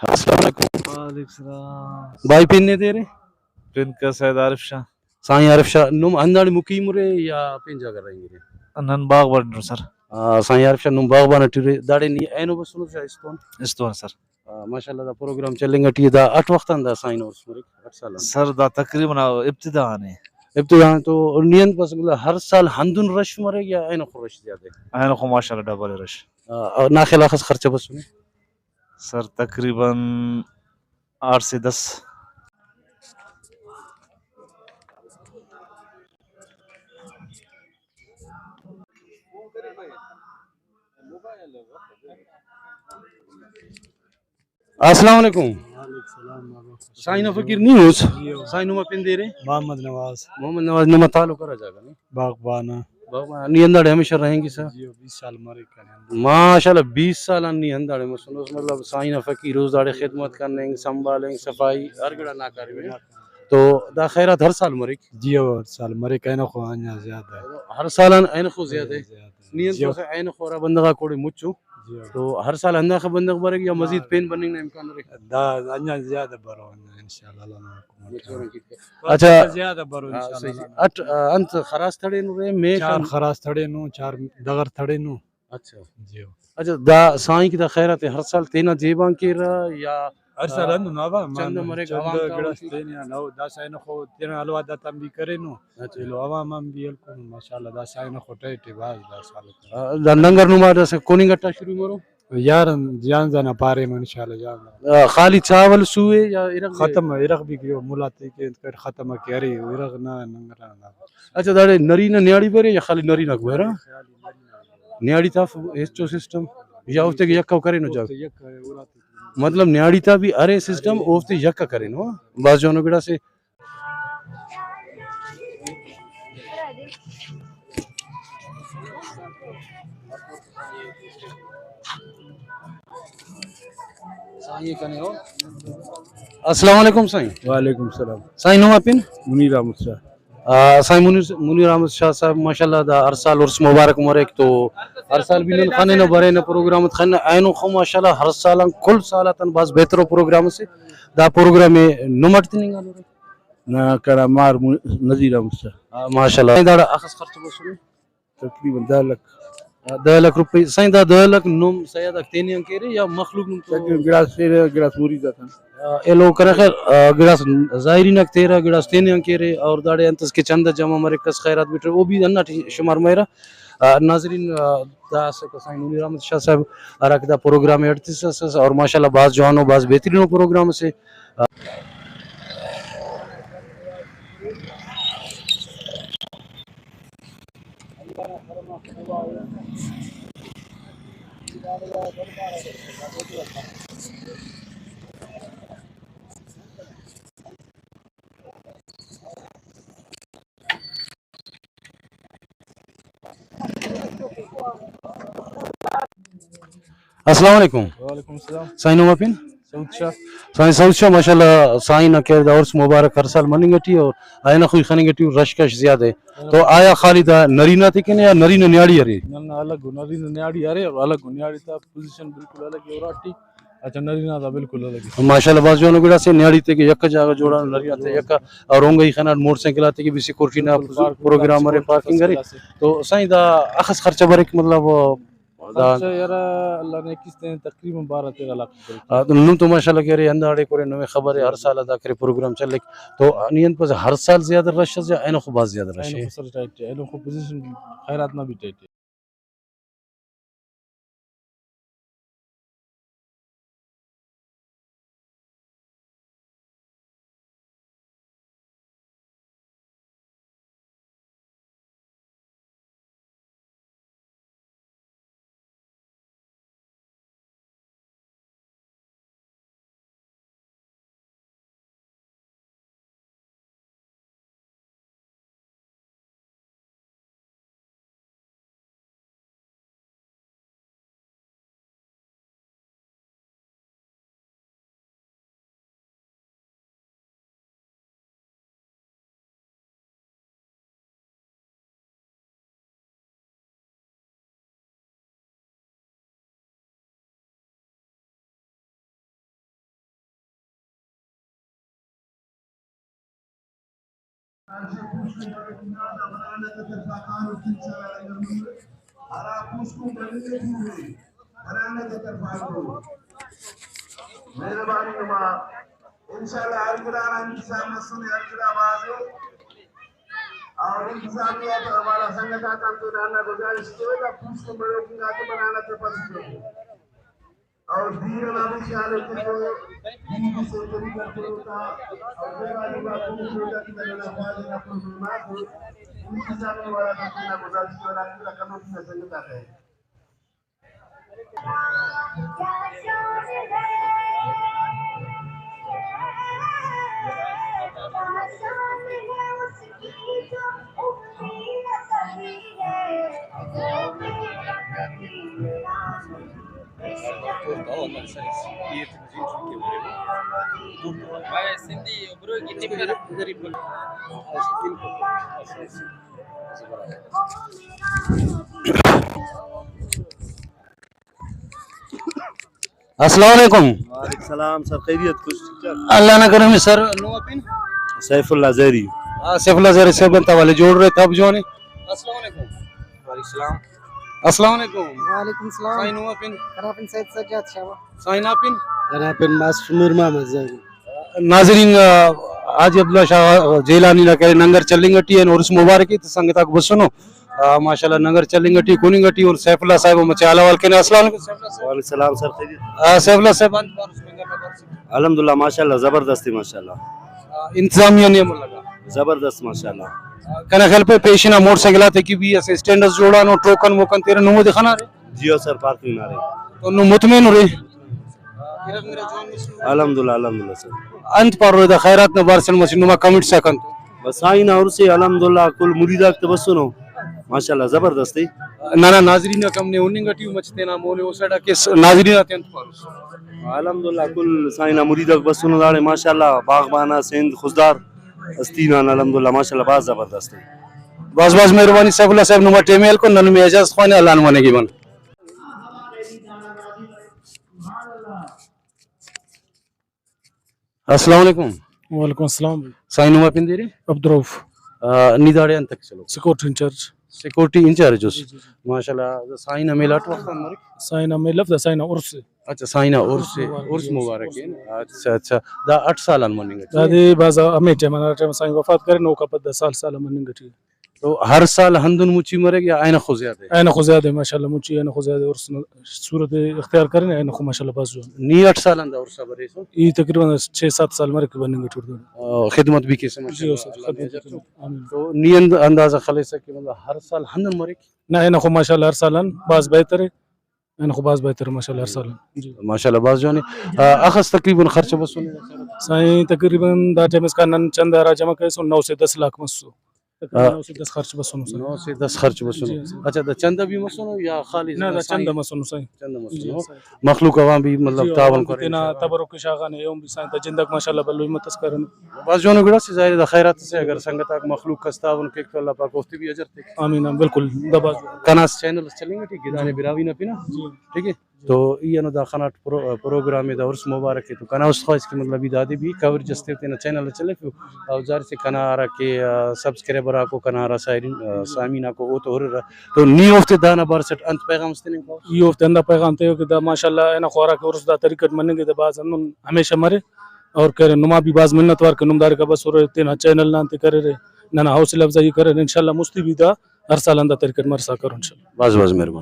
السلام علیکم وعلیکم السلام. بھائی پیننے تیرے پن کا سید عارف شاہ سائیں عارف شاہ نم انداڑی مقیم رے یا پین جگہ رہیں گے نن باغ بڑھ سر سائیں عارف شاہ نم باغبان ٹیرے داڑے نی اینو بسنو شاہ استون استون سر ماشاءاللہ دا پروگرام چلیں گا ٹی دا 8 وقت دا سائن اور سمرک 8 سال سر دا تقریباً ابتدا نے ابتدا تو نیند پس ہر سال ہندن رش مرے یا اینو رش زیادہ این خو ماشاءاللہ ڈبل رش ناخل آخذ خرچہ بسنے سر تقریباً 8 سے 10. السلام علیکم وعلیکم السلام. سائن فقیر نیوز سائن نما پین دے رے محمد نواز محمد نواز نما تعلق کرا جاگا نہیں باغبانہ نی انداڑے ہمیشہ رہیں گی سر جی 20 سال مرے کریں ماشاءاللہ 20 سال نی انداڑے مسنوس مطلب سائن فقیر روز داڑے خدمت کرنے سنبھالیں صفائی ہر گڑا نہ کرے تو دا خیرات ہر سال مرے جی اور سال مرے کہنا خو آنیا زیادہ ہے ہر سال این خو زیادہ ہے نیت تو این خورا بندگا کوڑے مچو تو ہر سال اندہ کا بندگ برے یا مزید پین بننے کا امکان رہے دا آنیا زیادہ برو انشاءاللہ اللہ اچھا زیادہ برو انشاءاللہ اٹ انت خراس تھڑے نو رے میں 4 خراس تھڑے نو 4 دغر تھڑے نو. اچھا جی اچھا دا سائیں کی دا خیرات ہر سال تینا جیبان کی رہا یا ہر سال اندو نابا چند مرے عوام کا گڑاس تینیا نو دا سائن خو تینا الوا دا تم بھی کرے نو چلو عوام ہم بھی الکو ماشاءاللہ دا سائن خو ٹے باز دا سال دا ننگر نما دا سے کونی گٹا شروع مرو یار جان جانا پارے میں انشاءاللہ جان خالی چاول سوئے یا ارغ ختم ارغ بھی کیو ملاتے کے ختم کیری ارغ نہ ننگرا نہ. اچھا داڑے نرینا نیاڑی برے یا خالی نرینا کو ہے نیاڑی تا ایسٹو سسٹم یا اوتے یکا کرے نو جاگ مطلب نیاڑی تا بھی ارے سسٹم اوتے یکا کرے نو باز جونو گڑا سے السلام علیکم سائیں. وعلیکم السلام. سائیں نو اپن منیر احمد شاہ. سائیں منیر احمد شاہ صاحب ماشاءاللہ دا ہر سال عرس مبارک مرک تو ہر سال بھی نن خانے نہ برے نہ پروگرام خانے اینو خو ماشاءاللہ ہر سال کل سالاتن باز بہتر پروگرام سے دا پروگرام نمٹ نہیں گالو نہ کرا مار نذیر احمد شاہ. ماشاءاللہ دا اخص خرچ بسو تقریباً 10 لاکھ 10 لاکھ روپے سائیں دا 10 لاکھ نم سیادہ تینیاں کرے یا مخلوق نم تو گلاس پھر گلاس موری دا تھا ایلو کرے خیر گڑاس ظاہری نک تیرا گڑاس تینیاں کرے اور داڑے انتس کے چند جمع مرکز خیرات بیٹر وہ بھی انہ شمار میرا ناظرین دا سائیں منیر احمد شاہ صاحب ارک دا پروگرام ایڈتس اور ماشاءاللہ باز جوانو باز بہترین پروگرام سے السلام علیکم. وعلیکم السلام. سائیں نو اپن سعود شاہ. سائیں سعود شاہ ماشاءاللہ سائیں نہ کہہ دا عرس مبارک ہر سال منیں گٹی اور آئینہ خوئی خانے گٹی رش کش زیادہ ہے تو آیا خالی دا نرینا تھی کنے یا نرینا نیاڑی ارے نہ الگ نرینا نیاڑی ارے اور الگ نیاڑی تا پوزیشن بالکل الگ ہے اور اٹی اچھا نرینا دا بالکل الگ ہے ماشاءاللہ باز جوانو گڑا سے نیاڑی تے کہ یک جگہ جوڑا نرینا تے یک اور ہونگئی خنات موٹر سائیکل آتے کہ بھی سیکورٹی نہ پروگرام ارے پارکنگ ارے تو سائیں دا اخص خرچہ برک مطلب خرچہ یار اللہ نے کس نے تقریباً 12-13 لاکھ نم تو ماشاءاللہ کہہ رہے انداڑے کرے نوے خبر ہے ہر سال ادا کرے پروگرام چلے تو نیت پس ہر سال زیادہ رش ہے یا اینو خو باز زیادہ رش ہے اینو سر ٹائٹ ہے اینو پوزیشن خیرات نہ بھی ٹائٹ ہے مہربانی نما انشاءاللہ ارگران انتظام مسئلے ارگر آواز اور انتظامیہ تو ہمارا سنگتا کانتو نانا گزارش کے گا پوچھ کو بڑے کی گاتے بنانا کے پس جو اور دین نامی خیالے کے جو دین سے کری کرتے ہوتا اور دیوالی بات کو چھوٹا کی طرح فاضل اپنے مہمان کو انتظامی والا کانتو گزارش کے گا ارگر کمیٹی میں سنگتا ہے السلام علیکم. وعلیکم السلام سر خیریت کچھ اللہ نہ کرے میں سر نوپن سیف اللہ زہری سیف اللہ زہری سے بنتا والے جوڑ رہے تب جو نے. السلام علیکم. وعلیکم السلام. السلام علیکم. وعلیکم السلام. سائن نوپن رافن سید سجاد شاہ. سائن ناپن رافن ماسٹر نور محمد زہری. ناظرین حاجی عبداللہ شاہ جیلانی نہ کرے ننگر چلیں گٹی اور اس مبارکی تو سنگتا کو بسنو ماشاءاللہ ننگر چلیں گٹی کونی گٹی اور سیف اللہ صاحب مچالا وال کے السلام علیکم. وعلیکم السلام سر خیریت سیف اللہ صاحب الحمدللہ ماشاءاللہ زبردستی ماشاءاللہ انتظامیہ نے عمل لگا زبردست ماشاءاللہ کنا خیال پہ پیشنا موٹر سائیکل آتے کی بھی ایسے سٹینڈرز جوڑا نو ٹوکن موکن تیرے نمو دکھانا رہے جیو سر پارکنگ نہ رہے تو نو مطمئن ہو رہے الحمدللہ الحمدللہ سر انت پر روی دا خیرات نبار سن مسیح نما کمنٹ سکن بس آئین اور سے الحمدللہ کل مریدہ تبسنو ماشاءاللہ زبردستی نانا ناظرین کم نے انہیں گٹیو مچتے نا مولے وہ سیڑا کہ ناظرین آتے انت پر الحمدللہ کل سائنہ مریدہ بسنو دارے ماشاءاللہ باغبانہ سندھ خزدار استینان الحمدللہ ماشاءاللہ باز زبردستی باز باز مہربانی سیف اللہ صاحب نما ٹیمیل کو ننمی اجاز خوانے اللہ نمانے کی بن. السلام علیکم. وعلیکم السلام. سائن نما پن دیری عبدالروف نیداڑے انتک چلو سیکورٹی انچارج سیکورٹی انچارج اس ماشاءاللہ سائن میلاٹ وقت مرک سائنہ میں لفظ سائنہ عرص اچھا سائنہ عرس مبارک ہے اچھا اچھا دا 8 سالان مننگ دادی بازا ہمیں جمعنا ٹائم سائن وفات کرے نو کا پتہ سال مننگ ٹھی تو ہر سال ہندن مچی مرے یا آئین خو زیادہ ہے اینا خو زیادہ ماشاءاللہ مچی اینا خو زیادہ عرص صورت اختیار کریں اینا خو ماشاءاللہ باز جو نی 8 سالان دا عرصہ برے سو یہ تقریباً 6-7 سال مرے کے بننگ ٹھور دو خدمت بھی کیسے ماشاءاللہ تو نی اندازہ خلیصہ کہ مطلب ہر سال ہندن مرے نہ اینا خو ماشاءاللہ ہر سالان باز بہتر ہے اینا خو باز بہتر ہے ماشاءاللہ ہر سالان جی ماشاءاللہ باز جو نے اخذ تقریباً خرچ بسونے سائیں تقریباً دا ٹائم اس کا نن چند آرہ جمع کرے سو 9 سے 10 لاکھ مسو 9 سے 10 خرچ بسونو 9 سے 10 خرچ بسونو اچھا دا چندہ بھی مسونو یا خالی نہ دا چندہ مسونو سائیں چندہ مسونو مخلوق عوام بھی مطلب تعاون کرے تینا تبرک شاغان ایوم بھی سائیں تا جندک ماشاءاللہ بلو ہمت کرن باز جو گڑا سے ظاہر دا خیرات سے اگر سنگتا مخلوق کا تعاون کے اللہ پاک وقت بھی اجر تے آمین بالکل دا باز کناس چینل چلیں گے ٹھیک ہے دانے براوی نہ پینا ٹھیک ہے تو یہ نو دا خنات پروگرام دا عرس مبارک ہے تو کنا اس خواہش کی مطلب دادی بھی کور جستے تے چینل چلے پھر اوزار سے کنا آرہ کے سبسکرائبر کو کنا آرہ سامینہ کو او تو ہو رہا تو نی ہفتے دانا بار سٹ انت پیغام استنے کو یہ ہفتے اندہ پیغام تے کہ دا ماشاءاللہ اینا خورا کے عرس دا طریقت مننگے دا باز انہوں ہمیشہ مرے اور کہہ رہے نما بھی باز منت وار کے نمدار کا بس ہو رہے تینا چینل نانتے کرے رہے نانا حوصلہ افزائی کرے رہے انشاءاللہ مستی بھی دا ہر سال اندہ طریقت مرسا کرو انشاءاللہ باز باز مہربان.